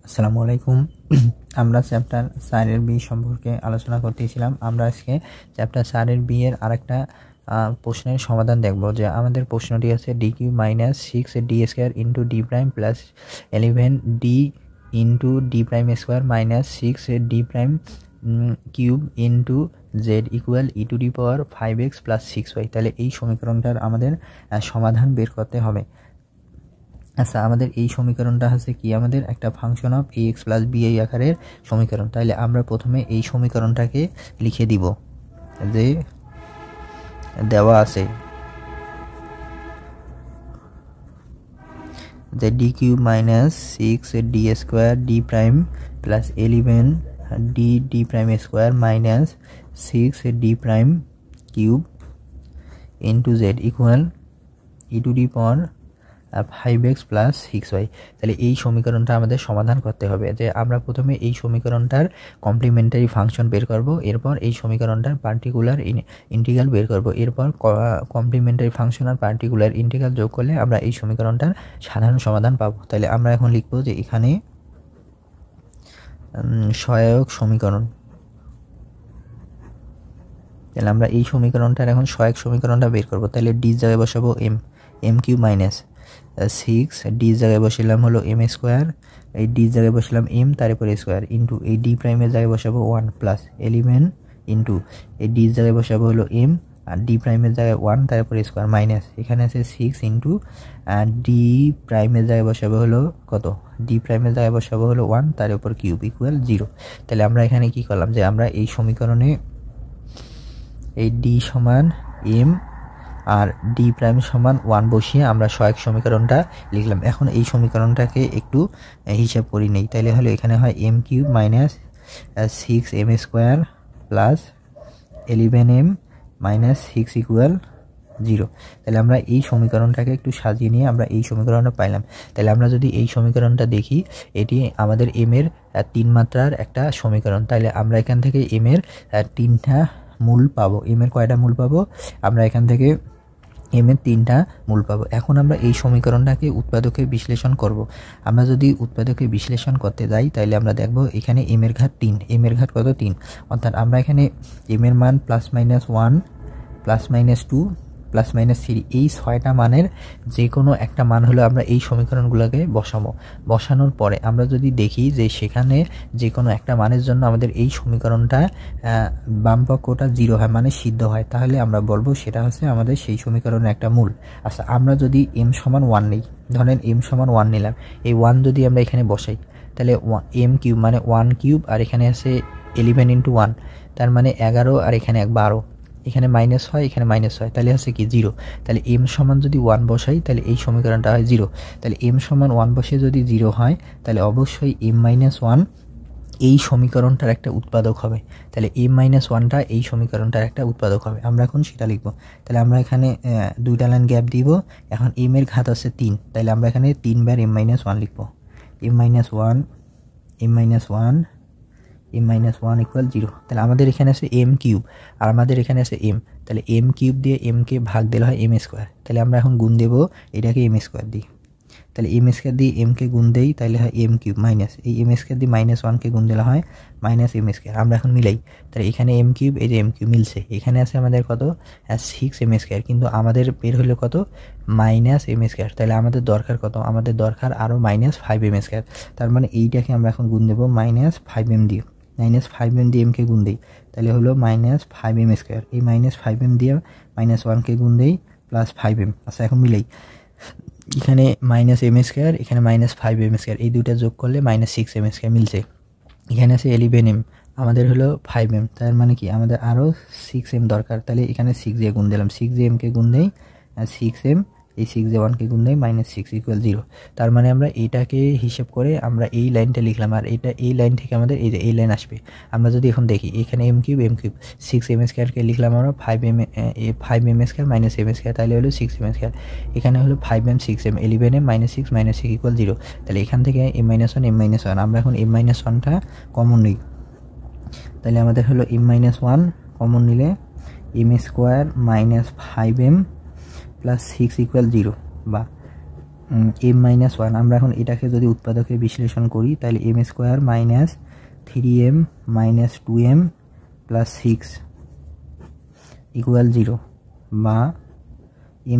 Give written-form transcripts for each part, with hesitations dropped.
আসসালামু আলাইকুম। আমরা চ্যাপ্টার 4 বি সম্পর্কে আলোচনা করতেছিলাম। আমরা আজকে চ্যাপ্টার 4 বি এর আরেকটা প্রশ্নের সমাধান দেখব। যে আমাদের প্রশ্নটি আছে D cube minus 6 D square into D prime plus 11 D into D prime square minus 6 D prime cube into Z equal E to D power 5x plus 6y। তাহলে এই সমীকরণটার আমাদের সমাধান বের করতে হবে। আচ্ছা, আমাদের এই সমীকরণটা হচ্ছে কি, আমাদের একটা function of ax plus bi আকারের সমীকরণ। তাহলে আমরা প্রথমে এই সমীকরণটাকে লিখে দিব, যে দেওয়া আছে যে D cube minus 6 D square D prime plus 11 D prime square minus 6 D prime cube into Z equal E to D power 5x plus 6y। তাহলে এই সমীকরণটা আমাদের সমাধান করতে হবে। যে আমরা প্রথমে এই সমীকরণটার কমপ্লিমেন্টারি ফাংশন বের করব, এরপর এই সমীকরণটার পার্টিকুলার ইন্টিগ্রাল বের করব, এরপর কমপ্লিমেন্টারি ফাংশন আর পার্টিকুলার ইন্টিগ্রাল যোগ করলে আমরা এই সমীকরণটার সাধারণ সমাধান পাবো। তাহলে আমরা এখন লিখব যে এখানে সহায়ক সমীকরণ। তাহলে আমরা এই সমীকরণটার এখন সহায়ক সমীকরণটা বের করব। তাহলে ডি জায়গায় বসাবো এম কিউব মাইনাস 6 ডি জায়গায় বসালাম হলো এম স্কোয়ার, এই ডি জায়গায় বসালাম এম তারপরে স্কোয়ার ইন্টু এই ডি প্রাইমের জায়গায় বসাবো 1 প্লাস 11 ইন্টু এই ডি জায়গায় বসাবো হলো এম আর ডি প্রাইমের জায়গায় 1 তারপরে স্কোয়ার মাইনাস এখানে আছে 6 ইন্টু ডি প্রাইমের জায়গায় বসাবো হলো কত, ডি প্রাইমের জায়গায় বসাবো হলো 1 তার উপর কিউব ইকুয়াল 0। তাহলে আমরা এখানে কি করলাম, যে আমরা এই সমীকরণে এই ডি সমান এম আর ডি প্রাইম সমান 1 বসিয়ে আমরা সহায়ক সমীকরণটা লিখলাম। এখন এই সমীকরণটাকে একটু হিসাব করি নেই। তাইলে হলো এখানে হয় M cube minus 6m square plus 11m minus 6 equal 0। তাহলে আমরা এই সমীকরণটাকে একটু সাজিয়ে নিয়ে আমরা এই সমীকরণটা পাইলাম। তাহলে আমরা যদি এই সমীকরণটা দেখি, এটি আমাদের এম এর 3 মাত্রার একটা সমীকরণ। তাহলে আমরা এখান থেকে এম এর 3টা মূল পাবো। এম এর কয়টা মূল পাবো, আমরা এখান থেকে এম এর 3টা মূল পাবো। এখন আমরা এই সমীকরণটাকে উৎপাদকে বিশ্লেষণ করব। আমরা যদি উৎপাদকে বিশ্লেষণ করতে যাই তাহলে আমরা দেখব এখানে এম এর ঘাত 3, এম এর ঘাত কত 3, অর্থাৎ আমরা এখানে এম এর মান plus minus 1 plus minus 2 plus minus 3 এই 6টা মানের যে কোনো একটা মান হলো আমরা এই সমীকরণগুলোকে বসানোর পরে আমরা যদি দেখি যে সেখানে যে কোনো একটা মানের জন্য আমাদের এই সমীকরণটা বাম পক্ষটা 0 হয়, মানে সিদ্ধ হয়, তাহলে আমরা বলবো সেটা হচ্ছে আমাদের সেই সমীকরণের একটা মূল। আচ্ছা, আমরা যদি m সমান 1 নিই, ধরেন m সমান 1 নিলাম, এই 1 যদি আমরা এখানে বসাই তাহলে m কিউব মানে 1 কিউব আর এখানে আছে 11 ইন্টু 1 তার মানে 11 আর এখানে 12, এখানে মাইনাস হয় এখানে মাইনাস হয়, তাহলে হচ্ছে কি 0। তাহলে m সমান যদি 1 বসাই তাহলে এই সমীকরণটা হয় 0। তাহলে m সমান 1 বসে যদি 0 হয় তাহলে অবশ্যই m মাইনাস 1 এই সমীকরণটার একটা উৎপাদক হবে। তাহলে m মাইনাস 1টা এই সমীকরণটার একটা উৎপাদক হবে। আমরা এখন সেটা লিখব। তাহলে আমরা এখানে 2টা লাইন গ্যাপ দিব। এখন m এর ঘাত আছে 3, তাহলে আমরা এখানে 3 বার m মাইনাস 1 লিখব। m minus 1 m minus 1 m minus 1 equal 0। তাহলে আমাদের এখানে আছে m কিউব আর আমাদের এখানে আছে m, তাহলে m কিউব দিয়ে m কে ভাগ দিলে হয় m স্কোয়ার। তাহলে আমরা এখন গুণ দেব এটাকে m স্কোয়ার দিই। তাহলে m স্কোয়ার দিয়ে m কে গুণ দেই তাহলে হয় m কিউব মাইনাস এই m স্কোয়ার দিয়ে মাইনাস 1 কে গুণ দিলে হয় মাইনাস m স্কোয়ার। আমরা এখন মিলাই, তাহলে এখানে m কিউব এই যে m কিউব মিলছে, এখানে আছে আমাদের কত 6m স্কোয়ার, কিন্তু আমাদের বের হলো কত মাইনাস m স্কোয়ার। তাহলে আমাদের দরকার কত, আমাদের দরকার আরও মাইনাস 5m স্কোয়ার। তার মানে এইটাকে আমরা এখন গুণ দেবো মাইনাস 5m দিয়ে, মাইনাস 5m দিয়ে m কে গুণ দিই তাহলে হলো মাইনাস 5m স্কোয়ার। এই মাইনাস 5m দিয়ে মাইনাস 1 কে গুণ দিই প্লাস 5m। আচ্ছা, এখন মিলাই, এখানে মাইনাস m স্কোয়ার এখানে মাইনাস 5m স্কোয়ার, এই দুইটা যোগ করলে মাইনাস 6m স্কোয়ার মিলছে। এখানে আছে 11m, আমাদের হলো 5m, তার মানে কি আমাদের আরও 6m দরকার। তাহলে এখানে 6 দিয়ে গুণ দিলাম, 6 দিয়ে m কে গুণ দেই 6m, এই 6 দিয়ে 1 কে গুণ দেই মাইনাস 6 ইকুয়াল 0। তার মানে আমরা এইটাকে হিসেব করে আমরা এই লাইনটা লিখলাম, আর এটা এই লাইন থেকে আমাদের এই যে এই লাইন আসবে। আমরা যদি এখন দেখি এখানে m কিউব 6m স্কোয়ারকে লিখলাম আমরা 5m square minus m square, তাহলে হলো 6m স্কোয়ার। এখানে হলো 5m 6m 11m minus 6 equal 0। তাহলে এখান থেকে m মাইনাস 1 m মাইনাস 1, আমরা এখন m মাইনাস 1টা কমন নিই। তাহলে আমাদের হলো m মাইনাস 1 কমন নিলে m square minus 5m plus 6 equal 0, বা m-1 আমরা এখন এটাকে যদি উৎপাদকে বিশ্লেষণ করি তাহলে m² minus 3m minus 2m plus 6 equal 0 বা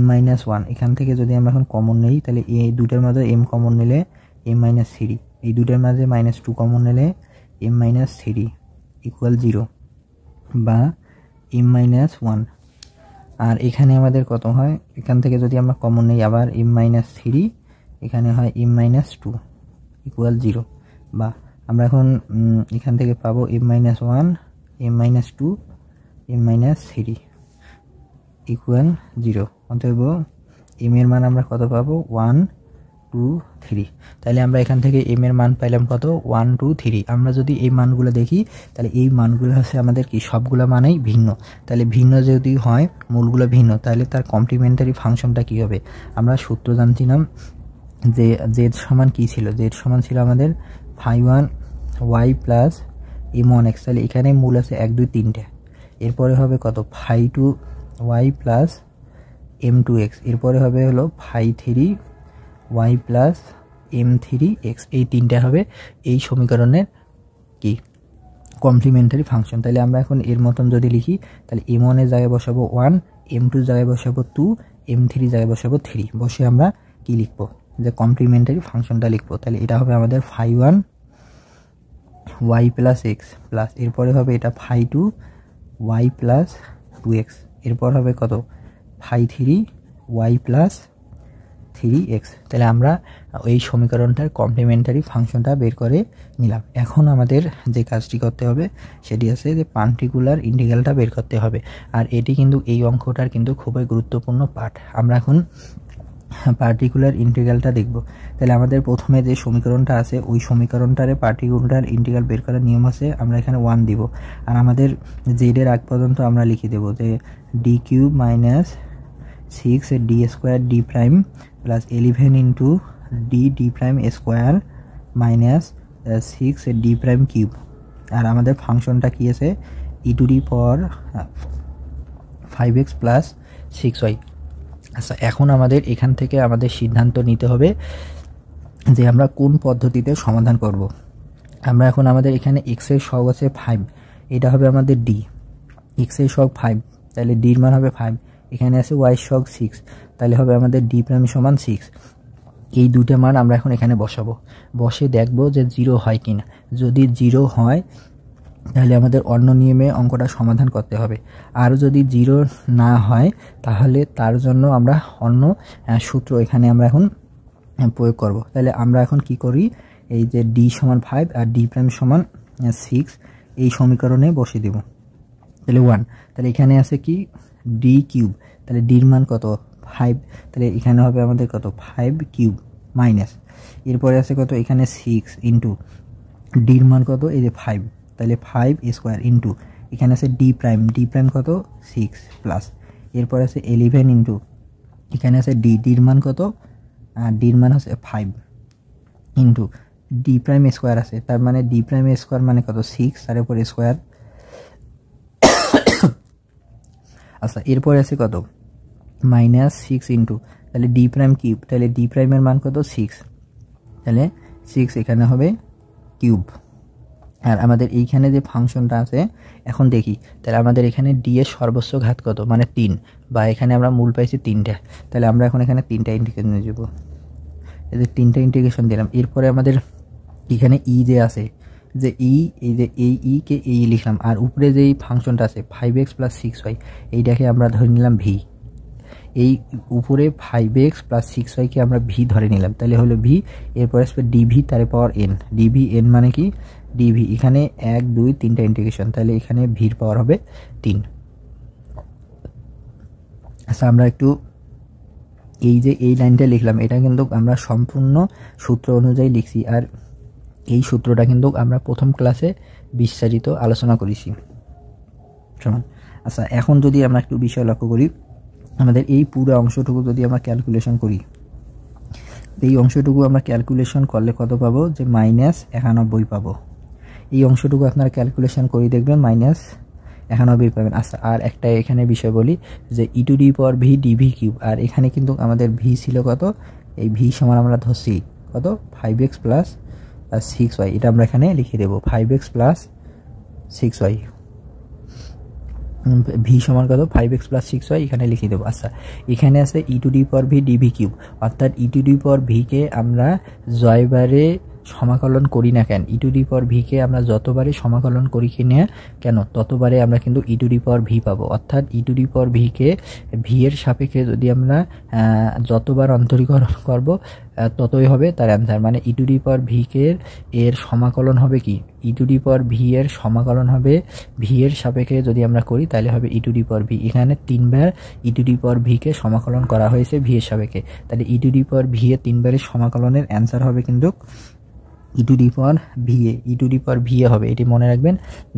m-1 এখান থেকে যদি আমরা এখন কমন নেই তাহলে এই দুটার মাঝে m কমন নিলে m-3 এই দুটার মাঝে -2 কমন নিলে m-3 ইকুয়াল 0 বা m-1 আর এখানে আমাদের কত হয় এখান থেকে যদি আমরা কমন নেই আবার m-3 এখানে হয় m-2 ইকুয়াল 0 বা আমরা এখন এখান থেকে পাবো m-1 m-2 m-3 ইকুয়াল 0 অতএব m এর মান আমরা কত পাবো 1 2 3 তাহলে আমরা এখান থেকে m এর মান পাইলাম কত 1 2 3 আমরা যদি এই মানগুলো দেখি তাহলে এই মানগুলো হচ্ছে আমাদের কি সবগুলো মানেই ভিন্ন তাহলে ভিন্ন যদি হয় মূলগুলো ভিন্ন তাহলে তার কমপ্লিমেন্টারি ফাংশনটা কি হবে আমরা সূত্র জানছিলাম যে z সমান কি ছিল z সমান ছিল আমাদের phi1 y প্লাস m1x তাহলে এখানে মূল আছে 1 2 3টে এরপরে হবে কত phi2 y প্লাস m2x এরপরে হবে হলো phi3 y প্লাস m3x এই তিনটা হবে এই সমীকরণের কি কমপ্লিমেন্টারি ফাংশন তাহলে আমরা এখন এর মতন যদি লিখি তাহলে m1 এর জায়গায় বসাবো 1 m2 এর জায়গায় বসাবো 2 m3 এর জায়গায় বসাবো 3 বসে আমরা কি লিখবো যে কমপ্লিমেন্টারি ফাংশনটা লিখবো তাহলে এটা হবে আমাদের phi1 y plus x plus এরপরে হবে এটা phi2 y প্লাস 2x এরপর হবে কত phi3 y প্লাস 3x তাহলে আমরা এই সমীকরণটার কমপ্লিমেন্টারি ফাংশনটা বের করে নিলাম এখন আমাদের যে কাজটি করতে হবে সেটি আছে যে পার্টিকুলার ইন্টিগ্রালটা বের করতে হবে আর এটি কিন্তু এই অঙ্কটার কিন্তু খুবই গুরুত্বপূর্ণ পার্ট আমরা এখন পার্টিকুলার ইন্টিগ্রালটা দেখব তাহলে আমাদের প্রথমে যে সমীকরণটা আছে ওই সমীকরণটারে পার্টিকুলার ইন্টিগ্রাল বের করার নিয়ম আছে আমরা এখানে 1 দিব আর আমাদের z এর আগ পর্যন্ত আমরা লিখে দেব যে d³ minus 6 d square d prime plus 11 into d prime square minus 6 d prime cube আর আমাদের ফাংশনটা কি আছে e to the power 5x plus 6y আচ্ছা এখন আমাদের এখান থেকে আমাদের সিদ্ধান্ত নিতে হবে যে আমরা কোন পদ্ধতিতে সমাধান করব আমরা এখন আমাদের এখানে x এর সহগ আছে 5 এটা হবে আমাদের d x এর সহগ 5 তাহলে d এর মান হবে 5 এখানে আছে y এর সহগ 6 তাহলে হবে আমাদের d প্রাইম সমান 6 এই দুটো মান আমরা এখন এখানে বসাবো বসে দেখব যে 0 হয় কিনা যদি 0 হয় তাহলে আমাদের অন্য নিয়মে অঙ্কটা সমাধান করতে হবে আর যদি 0 না হয় তাহলে তার জন্য আমরা অন্য সূত্র এখানে আমরা এখন প্রয়োগ করব তাহলে আমরা এখন কি করি এই যে d সমান 5 আর d প্রাইম সমান 6 এই সমীকরণে বসিয়ে দেব তাহলে 1 তাহলে এখানে আছে কি d কিউব তাহলে d এর মান কত 5 তাহলে এখানে হবে আমাদের কত 5 কিউব মাইনাস এরপরে আছে কত এখানে 6 ইনটু d এর মান কত এই যে 5 তাহলে 5 স্কয়ার ইনটু এখানে আছে d প্রাইম কত 6 প্লাস এরপর আছে 11 ইনটু এখানে আছে d এর মান কত আর d এর মান আছে 5 ইনটু d প্রাইম স্কয়ার আছে তার মানে d প্রাইম স্কয়ার মানে কত 6 তার উপর স্কয়ার আচ্ছা এরপর আছে কত মাইনাস 6 ইনটু তাহলে d প্রাইম কিউব তাহলে d প্রাইমের মান কত 6 তাহলে 6 এখানে হবে কিউব আর আমাদের এইখানে যে ফাংশনটা আছে এখন দেখি তাহলে আমাদের এখানে d এর সর্বোচ্চ ঘাত কত মানে 3 বা এখানে আমরা মূল পাইছি 3টা তাহলে আমরা এখন এখানে 3টা ইন্টিগ্রেশন দেব এই যে 3টা ইন্টিগ্রেশন দিলাম এরপরে আমাদের এখানে e যে আছে যে e এই যে এই e কে এই লিখলাম আর উপরে যে ফাংশনটা আছে 5x + 6y এইটাকে আমরা ধরে নিলাম v এই উপরে 5x + 6y কে আমরা v ধরে নিলাম তাহলে হলো v এরপর আসবে dv তার পাওয়ার n dv n মানে কি dv এখানে 1 2 3টা ইন্টিগ্রেশন তাহলে এখানে v এর পাওয়ার হবে 3 আচ্ছা আমরা একটু এই যে এই লাইনটা লিখলাম এটা কিন্তু আমরা সম্পূর্ণ সূত্র অনুযায়ী লিখছি আর এই সূত্রটা কিন্তু আমরা প্রথম ক্লাসে বিস্তারিত আলোচনা করেছি সমান আচ্ছা এখন যদি আমরা একটু বিষয় লক্ষ্য করি আমাদের এই পুরো অংশটুকু যদি আমরা ক্যালকুলেশন করি এই অংশটুকু আমরা ক্যালকুলেশন করলে কত পাবো যে -91 পাবো এই অংশটুকু আপনারা ক্যালকুলেশন করে দেখবেন -91 পাবেন আচ্ছা আর একটা এখানে বিষয় বলি যে e to the power v dv cube আর এখানে কিন্তু আমাদের v ছিল কত এই ভি সমান আমরা ধরছি কত 5x প্লাস 6y, এটা আমরা এখানে লিখে দেবো 5x প্লাস 6y, ভি সমান কত 5x প্লাস 6y এখানে লিখে দেবো। আচ্ছা এখানে আছে e to D power v d v cube, অর্থাৎ ই টু ডি পাওয়ার ভিকে আমরা জয়বারে সমাকলন করি না কেন, ই টু ডি পাওয়ার ভিকে আমরা যতবারে সমাকলন করি কিনা কেন ততবারে আমরা কিন্তু e to D power v পাবো। অর্থাৎ ই টু ডি পাওয়ার ভিকে ভি এর সাপেক্ষে যদি আমরা যতবার অন্তরীকরণ করব ততই হবে তার অ্যান্সার। মানে ই টু ডি পাওয়ার ভিকে এর সমাকলন হবে কি, ই টু ডি পাওয়ার ভি এর সমাকলন হবে ভি এর সাপেক্ষে যদি আমরা করি তাহলে হবে e to D power v. এখানে 3বার ই টু ডি পাওয়ার ভিকে সমাকলন করা হয়েছে ভি এর সাপেক্ষে, তাহলে e to D power v এর 3বারের সমাকলনের অ্যান্সার হবে কিন্তু ই টু ডি পাওয়ার ভিএ, ই টু ডি পাওয়ার ভিএ হবে, এটি মনে রাখবেন।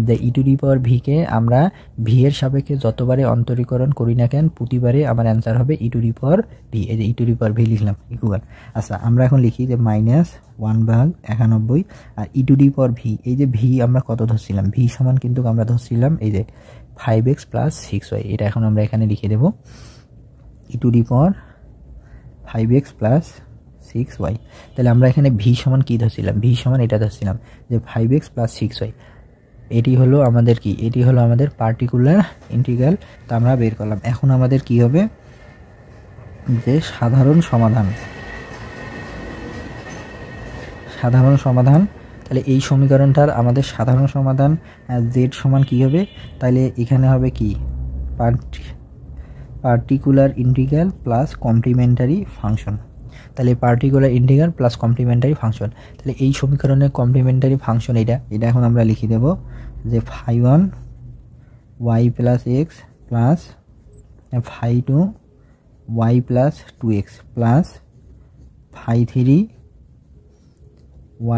যে ই টু ডি পাওয়ার ভিকে আমরা ভি এর সাপেক্ষে যতবারে অন্তরীকরণ করি না কেন প্রতিবারে আমার অ্যান্সার হবে e to D power V. এই যে e to D power V লিখলাম ইকুয়াল। আচ্ছা আমরা এখন লিখি যে -1/91 আর ই টু ডি পাওয়ার ভি, এই যে ভি আমরা কত ধরছিলাম, ভি সমান কিন্তু আমরা ধরছিলাম এই যে 5x প্লাস 6y, এটা এখন আমরা এখানে লিখে দেব e to D power 5x plus 6y। তাহলে আমরা এখানে ভি সমান কি ধরছিলাম, ভি সমান এটা ধরছিলাম যে 5x প্লাস 6y, এটি হলো আমাদের কি, এটি হলো আমাদের পার্টিকুলার ইন্টিগ্রাল, তা আমরা বের করলাম। এখন আমাদের কি হবে যে সাধারণ সমাধান, সাধারণ সমাধান। তাহলে এই সমীকরণটার আমাদের সাধারণ সমাধান জেড সমান কি হবে, তাহলে এখানে হবে কি particular integral plus complementary function. তাহলে particular integral plus complementary function, তাহলে এই সমীকরণের কমপ্লিমেন্টারি ফাংশন এটা এখন আমরা লিখে দেব যে phi1 y plus x plus phi2 y plus 2x plus phi3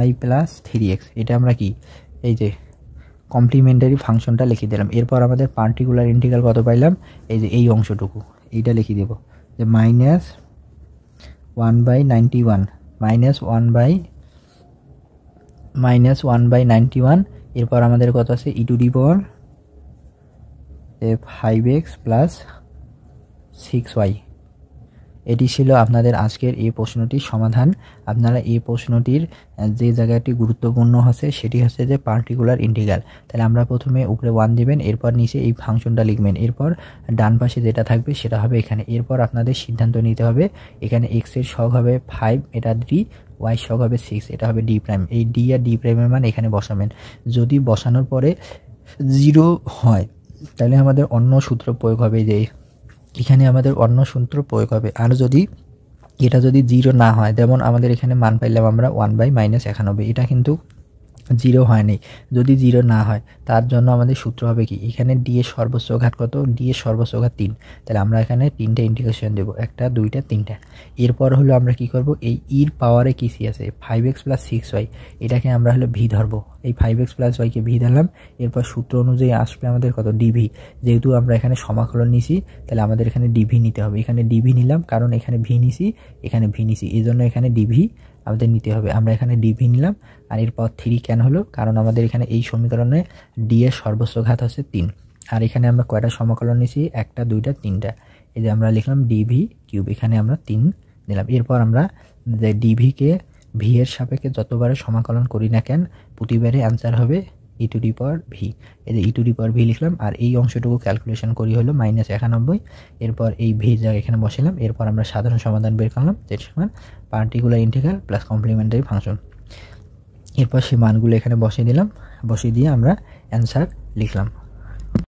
y plus 3x, এটা আমরা কি এই যে কমপ্লিমেন্টারি ফাংশনটা লিখে দিলাম। এরপর আমাদের পার্টিকুলার ইন্টিগ্রাল কত পাইলাম, এই যে এই অংশটুকু এইটা লিখে দেব যে -1/91 -1/91, এরপর আমাদের কত আছে e to D power 5x plus 6y। এটি ছিল আপনাদের আজকের এই প্রশ্নটির সমাধান। আপনারা এই প্রশ্নটির যে জায়গাটি গুরুত্বপূর্ণ আছে সেটি হচ্ছে যে পার্টিকুলার ইন্টিগ্রাল। তাহলে আমরা প্রথমে উপরে 1 দিবেন, এরপর নিচে এই ফাংশনটা লিখবেন, এরপর ডান পাশে যেটা থাকবে সেটা হবে এখানে। এরপর আপনাদের সিদ্ধান্ত নিতে হবে এখানে x এর সহগ হবে 5, এটা d, y সহগ হবে 6, এটা হবে d প্রাইম। এই d আর d প্রাইমের মান এখানে বসাবেন। যদি বসানোর পরে 0 হয় তাহলে আমাদের অন্য সূত্র প্রয়োগ হবে, যে এখানে আমাদের অন্য সূত্র প্রয়োগ হবে। আর যদি এটা যদি 0 না হয়, যেমন আমাদের এখানে মান পাইলাম আমরা 1/-91, এটা কিন্তু 0 হয়নি। যদি 0 না হয় তার জন্য আমাদের সূত্র হবে কি, এখানে d এর সর্বোচ্চ ঘাত কত, d এর সর্বোচ্চ ঘাত 3, তাহলে আমরা এখানে 3টা ইন্টিগ্রেশন দেব, 1টা 2টা 3টা। এরপর হলো আমরা কি করব, এই ইর পাওয়ারে কি আছে 5x প্লাস 6y, এটাকে আমরা হলো ভি ধরবো, এই 5x plus y K V ধরলাম। এরপর সূত্র অনুযায়ী আসবে আমাদের কত ডিভি, যেহেতু আমরা এখানে সমাকলন নিছি তাহলে আমাদের এখানে ডিভি নিতে হবে। এখানে ডিভি নিলাম কারণ এখানে ভি নিছি, এখানে ভি নিছি, এই জন্য এখানে ডিভি আমাদের নিতে হবে। আমরা এখানে ডিভি নিলাম। আর এরপর 3 কেন হলো, কারণ আমাদের এখানে এই সমীকরণে ডি এর সর্বোচ্চ ঘাত হচ্ছে 3, আর এখানে আমরা কয়টা সমাকলন নিছি, 1টা 2টা 3টা, এই যে আমরা লিখলাম ডিভি কিউব, এখানে আমরা 3 নিলাম। এরপর আমরা যে ডিভিকে ভি এর সাপেক্ষে যতবারে সমাকলন করি না কেন প্রতিবারে অ্যান্সার হবে e to D power V, এই যে e to D power V লিখলাম। আর এই অংশটুকু ক্যালকুলেশন করি হলো -91, এরপর এই ভি জায়গা এখানে বসালাম। এরপর আমরা সাধারণ সমাধান বের করলাম, যেটা সমান particular integral plus complementary function. এরপর সেই মানগুলো এখানে বসিয়ে দিলাম, বসিয়ে দিয়ে আমরা অ্যান্সার লিখলাম।